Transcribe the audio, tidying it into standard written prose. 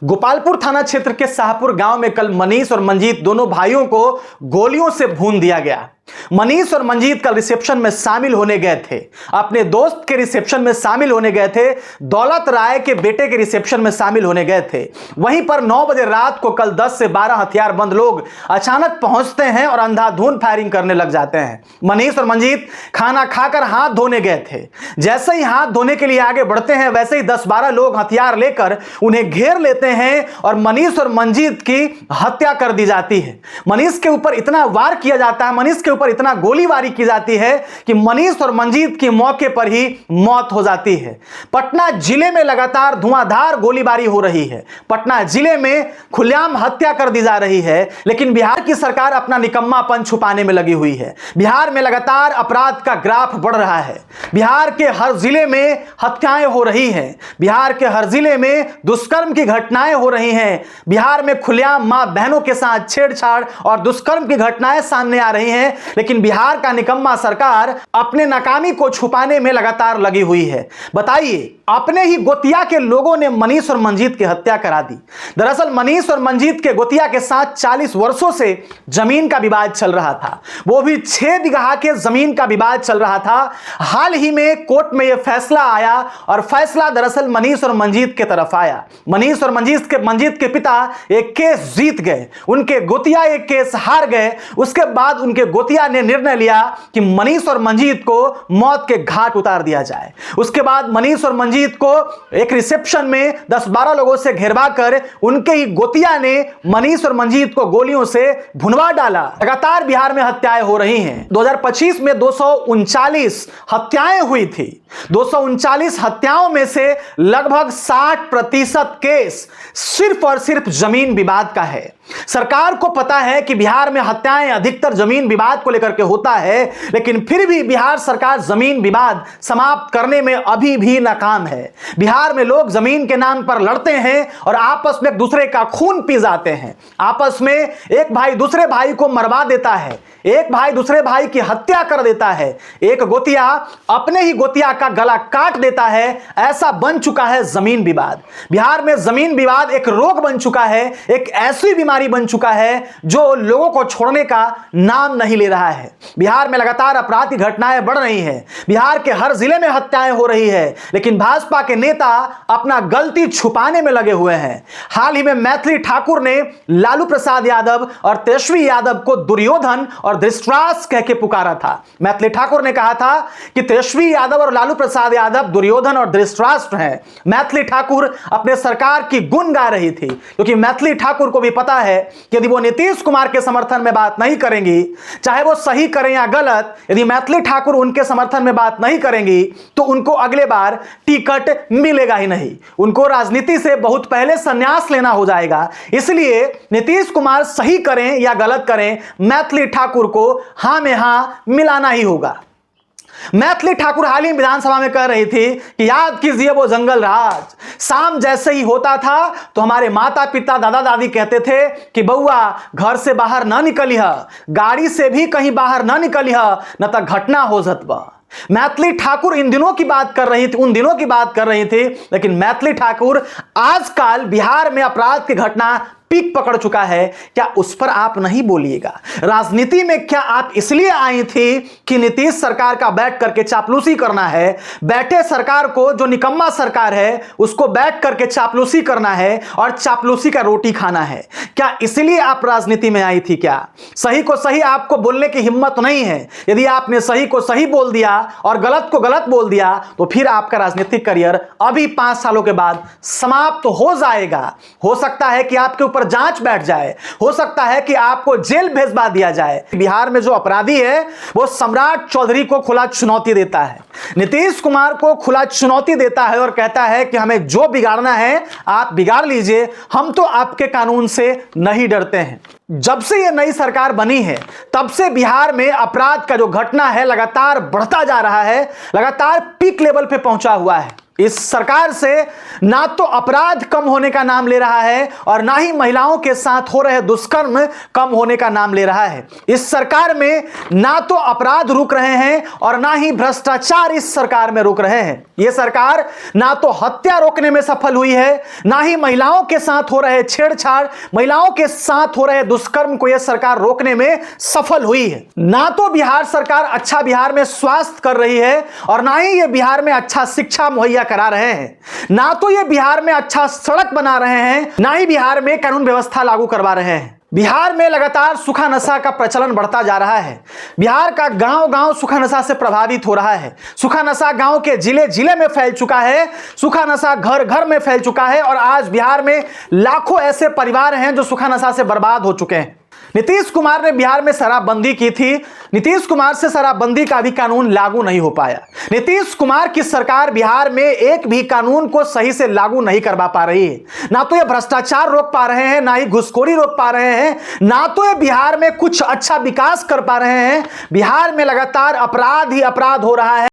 गोपालपुर थाना क्षेत्र के शाहपुर गांव में कल मनीष और मंजीत दोनों भाइयों को गोलियों से भून दिया गया। मनीष और मंजीत कल रिसेप्शन में शामिल होने गए थे, अपने दोस्त के रिसेप्शन में शामिल होने गए थे, दौलत राय के बेटे के रिसेप्शन में शामिल होने गए थे। वहीं पर 9 बजे रात को कल 10 से 12 हथियारबंद लोग अचानक पहुंचते हैं और अंधाधुंध फायरिंग करने लग जाते हैं। मनीष और मंजीत खाना खाकर हाथ धोने गए थे। जैसे ही हाथ धोने के लिए आगे बढ़ते हैं वैसे ही 10-12 लोग हथियार लेकर उन्हें घेर लेते हैं और मनीष और मंजीत की हत्या कर दी जाती है। मनीष के ऊपर इतना वार किया जाता है, मनीष के ऊपर इतना गोलीबारी की जाती है कि मनीष और मंजीत की मौके पर ही मौत हो जाती है। पटना जिले में लगातार धुआंधार गोलीबारी हो रही है। पटना जिले में खुलेआम हत्या कर दी जा रही है, लेकिन बिहार की सरकार अपना निकम्मापन छुपाने में लगी हुई है। बिहार में लगातार अपराध का ग्राफ बढ़ रहा है। बिहार के हर जिले में हत्याएं हो रही हैं। बिहार के हर जिले में दुष्कर्म की घटनाएं हो रही हैं। बिहार में खुलेआम मां बहनों के साथ छेड़छाड़ और दुष्कर्म की घटनाएं सामने आ रही हैं, लेकिन बिहार का निकम्मा सरकार अपने नाकामी को छुपाने में लगातार लगी हुई है। बताइए, अपने ही गोतिया के लोगों ने मनीष और मंजीत की हत्या करा दी। दरअसल मनीष और मंजीत के गोतिया के साथ 40 वर्षों से जमीन का विवाद चल रहा था, वो भी 6 बीघा के जमीन का विवाद चल रहा था। हाल ही में कोर्ट में यह फैसला आया और फैसला दरअसल मनीष और मंजीत के तरफ आया। मनीष और मंजीत के पिता एक केस जीत गए, उनके गोतिया एक केस हार गए। उसके बाद उनके गोतिया ने निर्णय लिया कि मनीष और मंजीत को मौत के घाट उतार दिया जाए। उसके बाद मनीष और मंजीत को एक रिसेप्शन में 10-12 लोगों से घेरवा कर उनके ही गोतिया ने मनीष और मंजीत को गोलियों से भुनवा डाला। लगातार बिहार में हत्याएं हो रही हैं। 2025 में 239 हत्याएं हुई थी। 239 हत्याओं में से लगभग 60% केस सिर्फ और सिर्फ जमीन विवाद का है। सरकार को पता है कि बिहार में हत्याएं अधिकतर जमीन विवाद को लेकर के होता है, लेकिन फिर भी बिहार सरकार जमीन विवाद समाप्त करने में अभी भी नाकाम है। बिहार में लोग जमीन के नाम पर लड़ते हैं और आपस में एक दूसरे का खून पी जाते हैं। आपस में एक भाई दूसरे भाई को मरवा देता है, एक भाई दूसरे भाई की हत्या कर देता है, एक गोतिया अपने ही गोतिया का गला काट देता है। ऐसा बन चुका है जमीन विवाद। बिहार में जमीन विवाद एक रोग बन चुका है, एक ऐसी बीमारी बन चुका है जो लोगों को छोड़ने का नाम नहीं ले रहा है। बिहार में लगातार अपराध की घटनाएं बढ़ रही हैं। बिहार के हर जिले में हत्याएं हो रही है, लेकिन भाजपा के नेता अपना गलती छुपाने में लगे हुए हैं। हाल ही में मैथिली ठाकुर ने लालू प्रसाद यादव और तेजस्वी यादव को दुर्योधन और धृतराष्ट्र कह के पुकारा था। मैथिली ठाकुर ने कहा था कि तेजस्वी यादव और लालू प्रसाद यादव दुर्योधन और धृतराष्ट्र हैं। मैथिली ठाकुर अपने सरकार की गुण गा रही थी, क्योंकि मैथिली ठाकुर को भी पता है कि यदि वो नीतीश कुमार के समर्थन में बात नहीं करेंगी, चाहे वो सही करें या गलत, यदि मैथिली ठाकुर उनके समर्थन में बात नहीं करेंगी तो उनको अगले बार टिकट मिलेगा ही नहीं। उनको राजनीति से बहुत पहले संन्यास लेना हो जाएगा। इसलिए नीतीश कुमार सही करें या गलत करें, मैथिली ठाकुर को हां में हां मिलाना ही होगा। मैथिली ठाकुर हाल ही विधानसभा में कह रही थी कि याद कीजिए वो जंगल राज, शाम जैसे ही होता था तो हमारे माता पिता दादा दादी कहते थे कि बउआ घर से बाहर ना निकलिह, गाड़ी से भी कहीं बाहर ना निकलिह, न तो घटना हो जतबा। मैथिली ठाकुर इन दिनों की बात कर रही थी, उन दिनों की बात कर रही थी, लेकिन मैथिली ठाकुर आजकल बिहार में अपराध की घटना पीक पकड़ चुका है। क्या उस पर आप नहीं बोलिएगा? राजनीति में क्या आप इसलिए आई थी कि नीतीश सरकार का बैठ करके चापलूसी करना है? बैठे सरकार को, जो निकम्मा सरकार है, उसको बैठ करके चापलूसी करना है और चापलूसी का रोटी खाना है। क्या इसलिए आप राजनीति में आई थी? क्या सही को सही आपको बोलने की हिम्मत नहीं है? यदि आपने सही को सही बोल दिया और गलत को गलत बोल दिया तो फिर आपका राजनीतिक करियर अभी 5 सालों के बाद समाप्त हो जाएगा। हो सकता है कि आपके ऊपर जांच बैठ जाए, हो सकता है कि आपको जेल भेजवा दिया जाए। बिहार में जो अपराधी है वो सम्राट चौधरी को खुला चुनौती देता है, नीतीश कुमार को खुला चुनौती देता है और कहता है कि हमें जो बिगाड़ना है आप बिगाड़ लीजिए, हम तो आपके कानून से नहीं डरते हैं। जब से ये नई सरकार बनी है तब से बिहार में अपराध का जो घटना है लगातार बढ़ता जा रहा है, लगातार पीक लेवल पे पहुंचा हुआ है। इस सरकार से ना तो अपराध कम होने का नाम ले रहा है और ना ही महिलाओं के साथ हो रहे दुष्कर्म कम होने का नाम ले रहा है। इस सरकार में ना तो अपराध रुक रहे हैं और ना ही भ्रष्टाचार इस सरकार में रुक रहे हैं। यह सरकार ना तो हत्या रोकने में सफल हुई है, ना ही महिलाओं के साथ हो रहे छेड़छाड़, महिलाओं के साथ हो रहे दुष्कर्म को यह सरकार रोकने में सफल हुई है। ना तो बिहार सरकार अच्छा बिहार में स्वास्थ्य कर रही है और ना ही यह बिहार में अच्छा शिक्षा मुहैया करा रहे हैं, ना तो ये बिहार में अच्छा सड़क बना रहे हैं, ना ही बिहार में कानून व्यवस्था लागू करवा रहे हैं। बिहार में लगातार सूखा नशा का प्रचलन बढ़ता जा रहा है। बिहार का गांव-गांव सूखा नशा से प्रभावित हो रहा है। सूखा नशा गांव के जिले-जिले में फैल चुका है। सूखा नशा घर-घर में फैल चुका है और आज बिहार में लाखों ऐसे परिवार हैं जो सूखा नशा से बर्बाद हो चुके हैं। नीतीश कुमार ने बिहार में शराबबंदी की थी। नीतीश कुमार से शराबबंदी का भी कानून लागू नहीं हो पाया। नीतीश कुमार की सरकार बिहार में एक भी कानून को सही से लागू नहीं करवा पा रही है। ना तो ये भ्रष्टाचार रोक पा रहे हैं, ना ही घुसखोरी रोक पा रहे हैं, ना तो ये बिहार में कुछ अच्छा विकास कर पा रहे हैं। बिहार में लगातार अपराध ही अपराध हो रहा है।